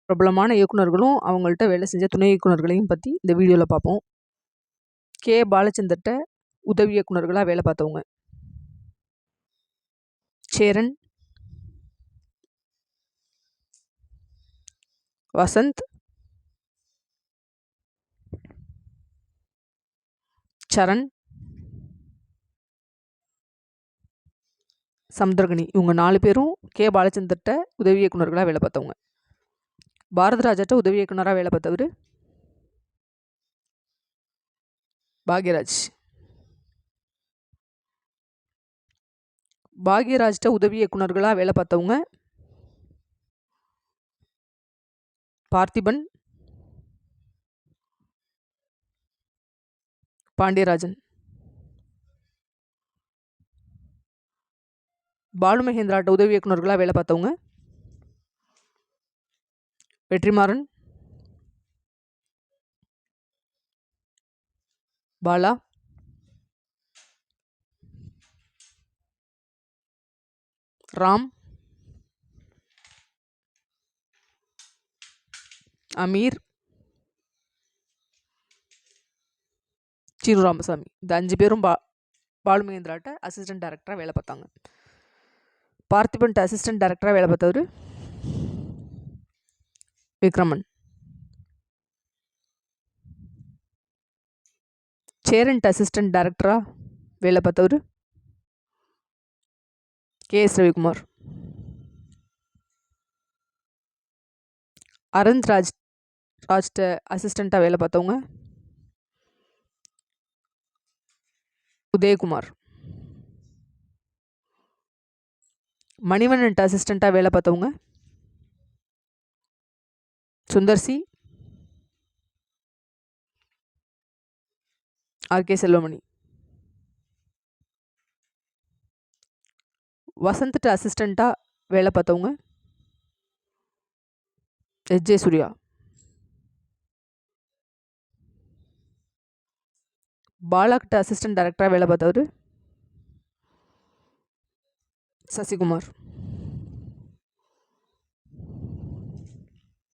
பிரபலமான இயக்குனர்களும் அவங்கள்ட்ட வேலை செஞ்ச துணை இயக்குனர்களையும் பற்றி இந்த வீடியோவில் பார்ப்போம். கே பாலச்சந்தர்கிட்ட உதவி இயக்குனர்களாக வேலை பார்த்தவங்க: சேரன், வசந்த், சரண், சமுத்திரகனி. இவங்க 4 பேரும் கே பாலச்சந்தர்கிட்ட உதவி இயக்குனர்களாக வேலை பார்த்தவங்க. பாரதிராஜாட்ட உதவி இயக்குனராக வேலை பார்த்தவர் பாக்யராஜ். பாக்யராஜ்ட்ட உதவி இயக்குனர்களாக வேலை பார்த்தவங்க பார்த்திபன், பாண்டியராஜன். பாலு மகேந்திராட்ட உதவி இயக்குனர்களாக வேலை பார்த்தவங்க வெற்றிமாறன், பாலா, ராம், அமீர், சீனு ராமசாமி. இந்த 5 பேரும் பாலு மகேந்திராட்ட அசிஸ்டன்ட் டைரக்டராக வேலை பார்த்தாங்க. பார்த்திபன்ட்ட அசிஸ்டன்ட் டைரக்டராக வேலை பார்த்தவர் விக்ரமன். சேரன்ட்ட அசிஸ்டன்ட் டைரக்டராக வேலை பார்த்தவர் கே.எஸ். ரவிக்குமார். அரந்த் ராஜ்ட்ட அசிஸ்டண்ட்டாக வேலை பார்த்தவங்க உதயகுமார். மணிவண்ணன்ட்ட அசிஸ்டண்ட்டாக வேலை பார்த்தவங்க சுந்தர்சி, ஆர்.கே. செல்வமணி. வசந்த்ட்ட அசிஸ்டண்ட்டாக வேலை பார்த்தவங்க எஸ்.ஜே. சூர்யா. பாலாக்கிட்ட அசிஸ்டன்ட் டைரக்டராக வேலை பார்த்தவர் சசிகுமார்.